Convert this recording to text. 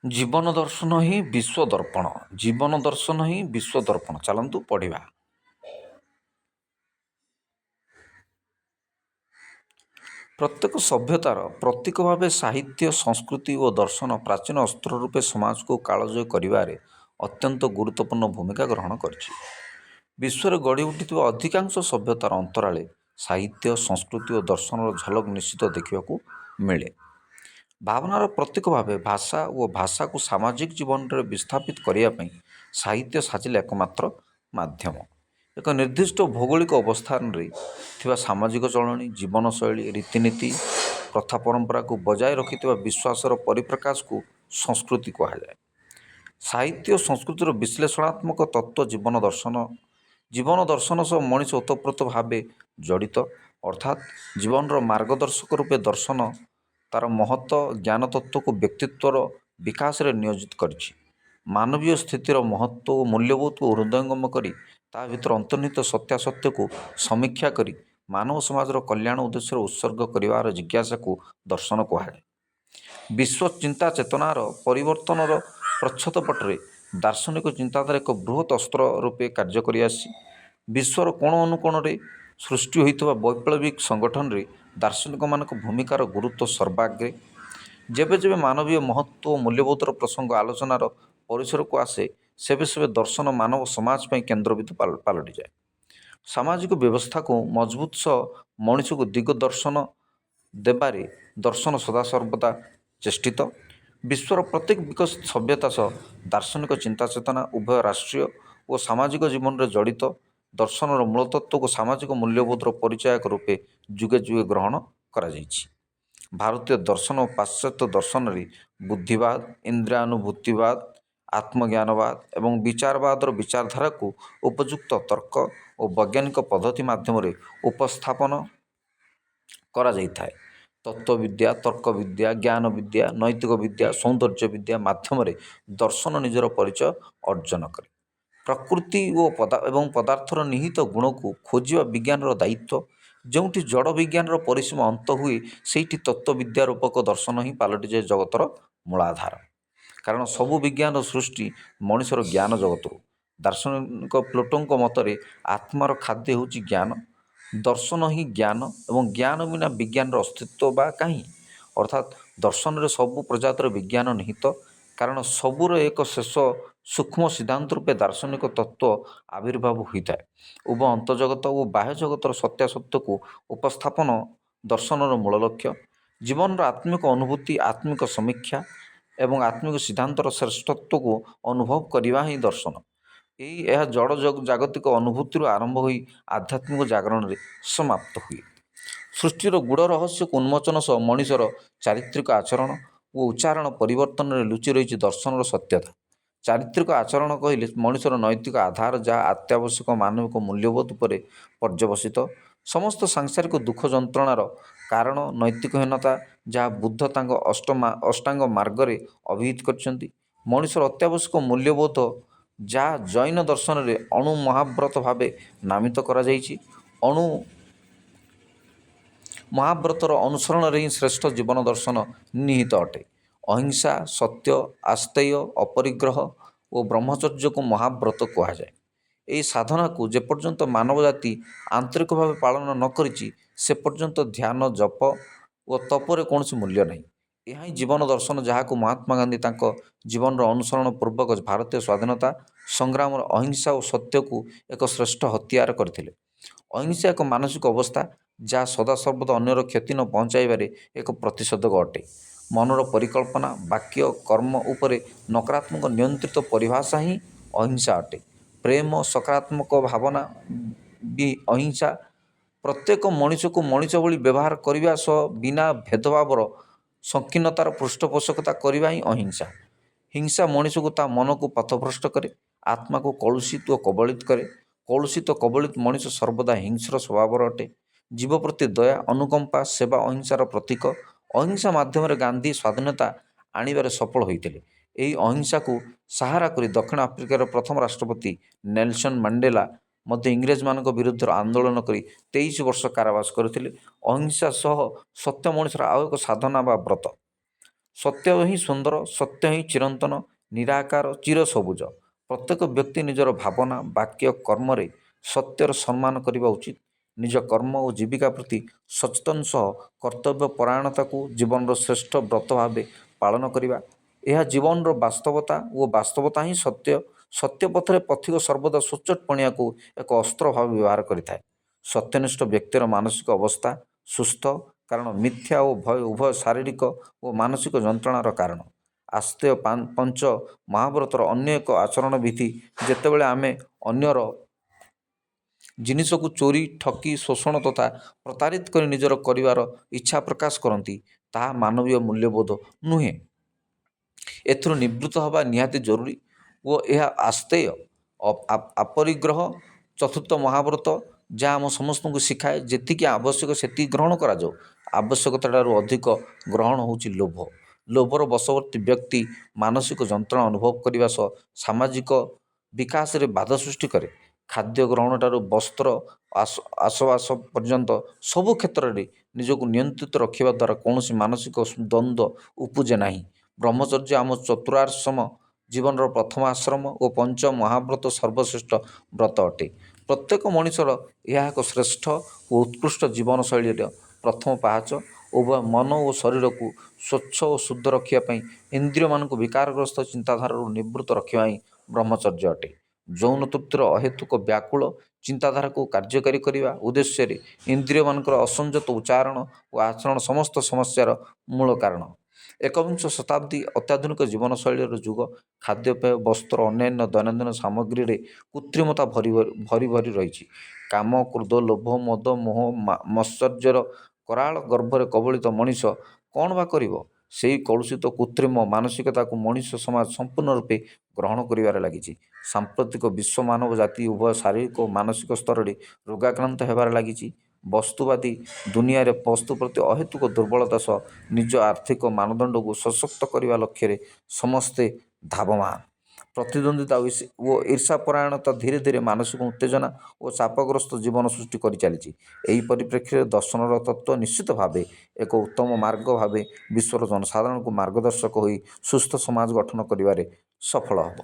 ଜୀବନ ଦର୍ଶନ ହିଁ ବିଶ୍ୱ ଦର୍ପଣ। ଜୀବନ ଦର୍ଶନ ହିଁ ବିଶ୍ୱ ଦର୍ପଣ। ଚାଲନ୍ତୁ ପଢ଼ିବା। ପ୍ରତ୍ୟେକ ସଭ୍ୟତାର ପ୍ରତୀକ ଭାବେ ସାହିତ୍ୟ, ସଂସ୍କୃତି ଓ ଦର୍ଶନ ପ୍ରାଚୀନ ଅସ୍ତ୍ର ରୂପେ ସମାଜକୁ କାଳଜୟୀ କରିବାରେ ଅତ୍ୟନ୍ତ ଗୁରୁତ୍ୱପୂର୍ଣ୍ଣ ଭୂମିକା ଗ୍ରହଣ କରିଛି। ବିଶ୍ୱରେ ଗଢ଼ି ଉଠିଥିବା ଅଧିକାଂଶ ସଭ୍ୟତାର ଅନ୍ତରାଳେ ସାହିତ୍ୟ, ସଂସ୍କୃତି ଓ ଦର୍ଶନର ଝଲକ ନିଶ୍ଚିତ ଦେଖିବାକୁ ମିଳେ। ଭାବନାର ପ୍ରତୀକ ଭାବେ ଭାଷା ଓ ଭାଷାକୁ ସାମାଜିକ ଜୀବନରେ ବିସ୍ଥାପିତ କରିବା ପାଇଁ ସାହିତ୍ୟ ସାଜିଲା ଏକମାତ୍ର ମାଧ୍ୟମ। ଏକ ନିର୍ଦ୍ଦିଷ୍ଟ ଭୌଗୋଳିକ ଅବସ୍ଥାନରେ ଥିବା ସାମାଜିକ ଚଳଣି, ଜୀବନଶୈଳୀ, ରୀତିନୀତି, ପ୍ରଥା ପରମ୍ପରାକୁ ବଜାୟ ରଖିଥିବା ବିଶ୍ୱାସର ପରିପ୍ରକାଶକୁ ସଂସ୍କୃତି କୁହାଯାଏ। ସାହିତ୍ୟ ଓ ସଂସ୍କୃତିର ବିଶ୍ଳେଷଣାତ୍ମକ ତତ୍ତ୍ୱ ଜୀବନ ଦର୍ଶନ ସହ ମଣିଷ ଓତପ୍ରୋତ ଭାବେ ଜଡ଼ିତ, ଅର୍ଥାତ୍ ଜୀବନର ମାର୍ଗଦର୍ଶକ ରୂପେ ଦର୍ଶନ ତା'ର ମହତ ଜ୍ଞାନତତ୍ତ୍ୱକୁ ବ୍ୟକ୍ତିତ୍ୱର ବିକାଶରେ ନିୟୋଜିତ କରିଛି। ମାନବୀୟ ସ୍ଥିତିର ମହତ୍ତ୍ୱ ଓ ମୂଲ୍ୟବୋଧକୁ ହୃଦୟଙ୍ଗମ କରି ତା ଭିତରେ ଅନ୍ତର୍ନିହିତ ସତ୍ୟାସତ୍ୟକୁ ସମୀକ୍ଷା କରି ମାନବ ସମାଜର କଲ୍ୟାଣ ଉଦ୍ଦେଶ୍ୟରେ ଉତ୍ସର୍ଗ କରିବାର ଜିଜ୍ଞାସାକୁ ଦର୍ଶନ କୁହାଯାଏ। ବିଶ୍ୱ ଚିନ୍ତା ଚେତନାର ପରିବର୍ତ୍ତନର ପ୍ରଚ୍ଛଦ ପଟରେ ଦାର୍ଶନିକ ଚିନ୍ତାଧାରା ଏକ ବୃହତ୍ ଅସ୍ତ୍ର ରୂପେ କାର୍ଯ୍ୟ କରିଆସିଛି। ବିଶ୍ୱର କୋଣ ଅନୁକୋଣରେ ସୃଷ୍ଟି ହୋଇଥିବା ବୈପ୍ଳବିକ ସଂଗଠନରେ ଦାର୍ଶନିକମାନଙ୍କ ଭୂମିକାର ଗୁରୁତ୍ୱ ସର୍ବାଗ୍ରେ। ଯେବେ ଯେବେ ମାନବୀୟ ମହତ୍ତ୍ୱ ଓ ମୂଲ୍ୟବୋଧର ପ୍ରସଙ୍ଗ ଆଲୋଚନାର ପରିସରକୁ ଆସେ, ସେବେ ସେବେ ଦର୍ଶନ ମାନବ ସମାଜ ପାଇଁ କେନ୍ଦ୍ରବିନ୍ଦୁ ପାଲଟିଯାଏ। ସାମାଜିକ ବ୍ୟବସ୍ଥାକୁ ମଜବୁତ ସହ ମଣିଷକୁ ଦିଗ ଦର୍ଶନ ଦେବାରେ ଦର୍ଶନ ସଦାସର୍ବଦା ଚେଷ୍ଟିତ। ବିଶ୍ୱର ପ୍ରତ୍ୟେକ ବିକଶିତ ସଭ୍ୟତା ସହ ଦାର୍ଶନିକ ଚିନ୍ତା ଚେତନା ଉଭୟ ରାଷ୍ଟ୍ରୀୟ ଓ ସାମାଜିକ ଜୀବନରେ ଜଡ଼ିତ। ଦର୍ଶନର ମୂଳତତ୍ତ୍ୱକୁ ସାମାଜିକ ମୂଲ୍ୟବୋଧର ପରିଚାୟକ ରୂପେ ଯୁଗେ ଯୁଗେ ଗ୍ରହଣ କରାଯାଇଛି। ଭାରତୀୟ ଦର୍ଶନ ଓ ପାଶ୍ଚାତ୍ୟ ଦର୍ଶନରେ ବୁଦ୍ଧିବାଦ, ଇନ୍ଦ୍ରିୟାନୁଭୂତିବାଦ, ଆତ୍ମଜ୍ଞାନବାଦ ଏବଂ ବିଚାରବାଦର ବିଚାରଧାରାକୁ ଉପଯୁକ୍ତ ତର୍କ ଓ ବୈଜ୍ଞାନିକ ପଦ୍ଧତି ମାଧ୍ୟମରେ ଉପସ୍ଥାପନ କରାଯାଇଥାଏ। ତତ୍ତ୍ୱବିଦ୍ୟା, ତର୍କବିଦ୍ୟା, ଜ୍ଞାନବିଦ୍ୟା, ନୈତିକ ବିଦ୍ୟା, ସୌନ୍ଦର୍ଯ୍ୟ ବିଦ୍ୟା ମାଧ୍ୟମରେ ଦର୍ଶନ ନିଜର ପରିଚୟ ଅର୍ଜନ କରେ। ପ୍ରକୃତି ଏବଂ ପଦାର୍ଥର ନିହିତ ଗୁଣକୁ ଖୋଜିବା ବିଜ୍ଞାନର ଦାୟିତ୍ୱ। ଯେଉଁଠି ଜଡ଼ ବିଜ୍ଞାନର ପରିସୀମା ଅନ୍ତ ହୁଏ, ସେଇଠି ତତ୍ତ୍ୱବିଦ୍ୟା ରୂପକ ଦର୍ଶନ ହିଁ ପାଲଟିଯାଏ ଜଗତର ମୂଳାଧାର। କାରଣ ସବୁ ବିଜ୍ଞାନର ସୃଷ୍ଟି ମଣିଷର ଜ୍ଞାନ ଜଗତରୁ। ଦାର୍ଶନିକ ପ୍ଲେଟୋଙ୍କ ମତରେ ଆତ୍ମାର ଖାଦ୍ୟ ହେଉଛି ଜ୍ଞାନ। ଦର୍ଶନ ହିଁ ଜ୍ଞାନ ଏବଂ ଜ୍ଞାନ ବିନା ବିଜ୍ଞାନର ଅସ୍ତିତ୍ୱ ବା କାହିଁ? ଅର୍ଥାତ୍ ଦର୍ଶନରେ ସବୁ ପ୍ରଜାତିର ବିଜ୍ଞାନ ନିହିତ। କାରଣ ସବୁର ଏକ ଶେଷ ସୂକ୍ଷ୍ମ ସିଦ୍ଧାନ୍ତ ରୂପେ ଦାର୍ଶନିକ ତତ୍ତ୍ୱ ଆବିର୍ଭାବ ହୋଇଥାଏ। ଉଭୟ ଅନ୍ତର୍ଜଗତ ଓ ବାହ୍ୟ ଜଗତର ସତ୍ୟାସତ୍ୟକୁ ଉପସ୍ଥାପନ ଦର୍ଶନର ମୂଳ ଲକ୍ଷ୍ୟ। ଜୀବନର ଆତ୍ମିକ ଅନୁଭୂତି, ଆତ୍ମିକ ସମୀକ୍ଷା ଏବଂ ଆତ୍ମିକ ସିଦ୍ଧାନ୍ତର ଶ୍ରେଷ୍ଠତ୍ୱକୁ ଅନୁଭବ କରିବା ହିଁ ଦର୍ଶନ। ଏହା ଜଡ଼ ଜାଗତିକ ଅନୁଭୂତିରୁ ଆରମ୍ଭ ହୋଇ ଆଧ୍ୟାତ୍ମିକ ଜାଗରଣରେ ସମାପ୍ତ ହୁଏ। ସୃଷ୍ଟିର ଗୂଢ଼ ରହସ୍ୟକୁ ଉନ୍ମୋଚନ ସହ ମଣିଷର ଚାରିତ୍ରିକ ଆଚରଣ ଓ ଉଚ୍ଚାରଣ ପରିବର୍ତ୍ତନରେ ଲୁଚି ରହିଛି ଦର୍ଶନର ସତ୍ୟତା। ଚାରିତ୍ରିକ ଆଚରଣ କହିଲେ ମଣିଷର ନୈତିକ ଆଧାର, ଯାହା ଅତ୍ୟାବଶ୍ୟକ ମାନବିକ ମୂଲ୍ୟବୋଧ ଉପରେ ପର୍ଯ୍ୟବସିତ। ସମସ୍ତ ସାଂସାରିକ ଦୁଃଖ ଯନ୍ତ୍ରଣାର କାରଣ ନୈତିକହୀନତା, ଯାହା ବୁଦ୍ଧ ତାଙ୍କ ଅଷ୍ଟାଙ୍ଗ ମାର୍ଗରେ ଅଭିହିତ କରିଛନ୍ତି। ମଣିଷର ଅତ୍ୟାବଶ୍ୟକ ମୂଲ୍ୟବୋଧ, ଯାହା ଜୈନ ଦର୍ଶନରେ ଅଣୁ ମହାବ୍ରତ ଭାବେ ନାମିତ କରାଯାଇଛି। ଅଣୁ ମହାବ୍ରତର ଅନୁସରଣରେ ହିଁ ଶ୍ରେଷ୍ଠ ଜୀବନ ଦର୍ଶନ ନିହିତ ଅଟେ। ଅହିଂସା, ସତ୍ୟ, ଆସ୍ତେୟ, ଅପରିଗ୍ରହ ଓ ବ୍ରହ୍ମଚର୍ଯ୍ୟକୁ ମହାବ୍ରତ କୁହାଯାଏ। ଏହି ସାଧନାକୁ ଯେପର୍ଯ୍ୟନ୍ତ ମାନବ ଜାତି ଆନ୍ତରିକ ଭାବେ ପାଳନ ନ କରିଛି, ସେ ପର୍ଯ୍ୟନ୍ତ ଧ୍ୟାନ, ଜପ ଓ ତପରେ କୌଣସି ମୂଲ୍ୟ ନାହିଁ। ଏହା ହିଁ ଜୀବନ ଦର୍ଶନ, ଯାହାକୁ ମହାତ୍ମା ଗାନ୍ଧୀ ତାଙ୍କ ଜୀବନର ଅନୁସରଣ ପୂର୍ବକ ଭାରତୀୟ ସ୍ୱାଧୀନତା ସଂଗ୍ରାମରେ ଅହିଂସା ଓ ସତ୍ୟକୁ ଏକ ଶ୍ରେଷ୍ଠ ହତିଆର କରିଥିଲେ। ଅହିଂସା ଏକ ମାନସିକ ଅବସ୍ଥା, ଯାହା ସଦାସର୍ବଦା ଅନ୍ୟର କ୍ଷତି ନ ପହଞ୍ଚାଇବାରେ ଏକ ପ୍ରତିଷେଧକ ଅଟେ। ମନର ପରିକଳ୍ପନା, ବାକ୍ୟ, କର୍ମ ଉପରେ ନକାରାତ୍ମକ ନିୟନ୍ତ୍ରିତ ପରିଭାଷା ହିଁ ଅହିଂସା ଅଟେ। ପ୍ରେମ, ସକାରାତ୍ମକ ଭାବନା ବି ଅହିଂସା। ପ୍ରତ୍ୟେକ ମଣିଷକୁ ମଣିଷ ଭଳି ବ୍ୟବହାର କରିବା ସହ ବିନା ଭେଦଭାବର ସଂକୀର୍ଣ୍ଣତାର ପୃଷ୍ଠପୋଷକତା କରିବା ହିଁ ଅହିଂସା। ହିଂସା ମଣିଷକୁ ତା ମନକୁ ପଥଭ୍ରଷ୍ଟ କରେ, ଆତ୍ମାକୁ କଳୁଷିତ ଓ କବଳିତ କରେ। କଳୁଷିତ କବଳିତ ମଣିଷ ସର୍ବଦା ହିଂସ୍ର ସ୍ୱଭାବର ଅଟେ। ଜୀବ ପ୍ରତି ଦୟା, ଅନୁକମ୍ପା, ସେବା ଅହିଂସାର ପ୍ରତୀକ। ଅହିଂସା ମାଧ୍ୟମରେ ଗାନ୍ଧୀ ସ୍ୱାଧୀନତା ଆଣିବାରେ ସଫଳ ହୋଇଥିଲେ। ଏହି ଅହିଂସାକୁ ସାହାରା କରି ଦକ୍ଷିଣ ଆଫ୍ରିକାର ପ୍ରଥମ ରାଷ୍ଟ୍ରପତି ନେଲସନ ମଣ୍ଡେଲା ମଧ୍ୟ ଇଂରେଜମାନଙ୍କ ବିରୁଦ୍ଧରେ ଆନ୍ଦୋଳନ କରି 23 ବର୍ଷ କାରାବାସ କରିଥିଲେ। ଅହିଂସା ସହ ସତ୍ୟ ମଣିଷର ଆଉ ଏକ ସାଧନା ବା ବ୍ରତ। ସତ୍ୟ ହିଁ ସୁନ୍ଦର, ସତ୍ୟ ହିଁ ଚିରନ୍ତନ, ନିରାକାର, ଚିରସବୁଜ। ପ୍ରତ୍ୟେକ ବ୍ୟକ୍ତି ନିଜର ଭାବନା, ବାକ୍ୟ, କର୍ମରେ ସତ୍ୟର ସମ୍ମାନ କରିବା ଉଚିତ। ନିଜ କର୍ମ ଓ ଜୀବିକା ପ୍ରତି ସଚେତନ ସହ କର୍ତ୍ତବ୍ୟ ପରାୟଣତାକୁ ଜୀବନର ଶ୍ରେଷ୍ଠ ବ୍ରତ ଭାବେ ପାଳନ କରିବା। ଏହା ଜୀବନର ବାସ୍ତବତା ଓ ବାସ୍ତବତା ହିଁ ସତ୍ୟ। ସତ୍ୟ ପଥରେ ପଥିକ ସର୍ବଦା ସଚ୍ଚୋଟ ପଣିଆକୁ ଏକ ଅସ୍ତ୍ର ଭାବେ ବ୍ୟବହାର କରିଥାଏ। ସତ୍ୟନିଷ୍ଠ ବ୍ୟକ୍ତିର ମାନସିକ ଅବସ୍ଥା ସୁସ୍ଥ, କାରଣ ମିଥ୍ୟା ଓ ଭୟ ଉଭୟ ଶାରୀରିକ ଓ ମାନସିକ ଯନ୍ତ୍ରଣାର କାରଣ। ଆସ୍ତେୟ ପଞ୍ଚ ମହାଭାରତର ଅନ୍ୟ ଏକ ଆଚରଣ ବିଧି, ଯେତେବେଳେ ଆମେ ଅନ୍ୟର ଜିନିଷକୁ ଚୋରି, ଠକି, ଶୋଷଣ ତଥା ପ୍ରତାରିତ କରି ନିଜର କରିବାର ଇଚ୍ଛା ପ୍ରକାଶ କରନ୍ତି, ତାହା ମାନବୀୟ ମୂଲ୍ୟବୋଧ ନୁହେଁ। ଏଥିରୁ ନିବୃତ୍ତ ହେବା ନିହାତି ଜରୁରୀ ଓ ଏହା ଆସ୍ତେୟ ଆପରିଗ୍ରହ। ଚତୁର୍ଥ ମହାଭାରତ ଯାହା ଆମ ସମସ୍ତଙ୍କୁ ଶିଖାଏ, ଯେତିକି ଆବଶ୍ୟକ ସେତିକି ଗ୍ରହଣ କରାଯାଉ, ଆବଶ୍ୟକତାଠାରୁ ଅଧିକ ଗ୍ରହଣ ହେଉଛି ଲୋଭ। ଲୋଭର ବଶବର୍ତ୍ତୀ ବ୍ୟକ୍ତି ମାନସିକ ଯନ୍ତ୍ରଣା ଅନୁଭବ କରିବା ସହ ସାମାଜିକ ବିକାଶରେ ବାଧା ସୃଷ୍ଟି କରେ। ଖାଦ୍ୟ ଗ୍ରହଣଠାରୁ ବସ୍ତ୍ର ଆସବାସ ପର୍ଯ୍ୟନ୍ତ ସବୁ କ୍ଷେତ୍ରରେ ନିଜକୁ ନିୟନ୍ତ୍ରିତ ରଖିବା ଦ୍ୱାରା କୌଣସି ମାନସିକ ଦ୍ୱନ୍ଦ୍ୱ ଉପୁଜେ ନାହିଁ। ବ୍ରହ୍ମଚର୍ଯ୍ୟ ଆମ ଚତୁରାଶ୍ରମ ଜୀବନର ପ୍ରଥମ ଆଶ୍ରମ ଓ ପଞ୍ଚ ମହାବ୍ରତ ସର୍ବଶ୍ରେଷ୍ଠ ବ୍ରତ ଅଟେ। ପ୍ରତ୍ୟେକ ମଣିଷର ଏହା ଏକ ଶ୍ରେଷ୍ଠ ଓ ଉତ୍କୃଷ୍ଟ ଜୀବନଶୈଳୀର ପ୍ରଥମ ପାହାଚ। ଉଭୟ ମନ ଓ ଶରୀରକୁ ସ୍ୱଚ୍ଛ ଓ ଶୁଦ୍ଧ ରଖିବା ପାଇଁ ଇନ୍ଦ୍ରିୟମାନଙ୍କୁ ବିକାରଗ୍ରସ୍ତ ଚିନ୍ତାଧାରାରୁ ନିବୃତ୍ତ ରଖିବା ହିଁ ବ୍ରହ୍ମଚର୍ଯ୍ୟ ଅଟେ। ଯୌନ ତୃପ୍ତିର ଅହେତୁକ ବ୍ୟାକୁଳ ଚିନ୍ତାଧାରାକୁ କାର୍ଯ୍ୟକାରୀ କରିବା ଉଦ୍ଦେଶ୍ୟରେ ଇନ୍ଦ୍ରିୟମାନଙ୍କର ଅସଂଯତ ଉଚ୍ଚାରଣ ଓ ଆଚରଣ ସମସ୍ତ ସମସ୍ୟାର ମୂଳ କାରଣ। ଏକବିଂଶ ଶତାବ୍ଦୀ ଅତ୍ୟାଧୁନିକ ଜୀବନଶୈଳୀର ଯୁଗ। ଖାଦ୍ୟପେୟ, ବସ୍ତ୍ର ଓ ଅନ୍ୟାନ୍ୟ ଦୈନନ୍ଦିନ ସାମଗ୍ରୀରେ କୃତ୍ରିମତା ଭରି ରହିଛି। କାମ, କ୍ରୋଧ, ଲୋଭ, ମଦ, ମୋହ, ମତ୍ସର୍ଯ୍ୟର କରାଳ ଗର୍ଭରେ କବଳିତ ମଣିଷ କ'ଣ ବା କରିବ? ସେହି କଳୁଷିତ କୃତ୍ରିମ ମାନସିକତାକୁ ମଣିଷ ସମାଜ ସମ୍ପୂର୍ଣ୍ଣ ରୂପେ ଗ୍ରହଣ କରିବାରେ ଲାଗିଛି। ସାମ୍ପ୍ରତିକ ବିଶ୍ୱ ମାନବ ଜାତି ଉଭୟ ଶାରୀରିକ ଓ ମାନସିକ ସ୍ତରରେ ରୋଗାକ୍ରାନ୍ତ ହେବାରେ ଲାଗିଛି। ବସ୍ତୁବାଦୀ ଦୁନିଆରେ ବସ୍ତୁ ପ୍ରତି ଅହେତୁକ ଦୁର୍ବଳତା ସହ ନିଜ ଆର୍ଥିକ ମାନଦଣ୍ଡକୁ ସଶକ୍ତ କରିବା ଲକ୍ଷ୍ୟରେ ସମସ୍ତେ ଧାବମାନ। ପ୍ରତିଦ୍ୱନ୍ଦ୍ୱିତା ଓ ଈର୍ଷାପରାୟଣତା ଧୀରେ ଧୀରେ ମାନସିକ ଉତ୍ତେଜନା ଓ ଚାପଗ୍ରସ୍ତ ଜୀବନ ସୃଷ୍ଟି କରିଚାଲିଛି। ଏହି ପରିପ୍ରେକ୍ଷୀରେ ଦର୍ଶନର ତତ୍ତ୍ୱ ନିଶ୍ଚିତ ଭାବେ ଏକ ଉତ୍ତମ ମାର୍ଗ ଭାବେ ବିଶ୍ୱର ଜନସାଧାରଣଙ୍କୁ ମାର୍ଗଦର୍ଶକ ହୋଇ ସୁସ୍ଥ ସମାଜ ଗଠନ କରିବାରେ ସଫଳ ହେବ।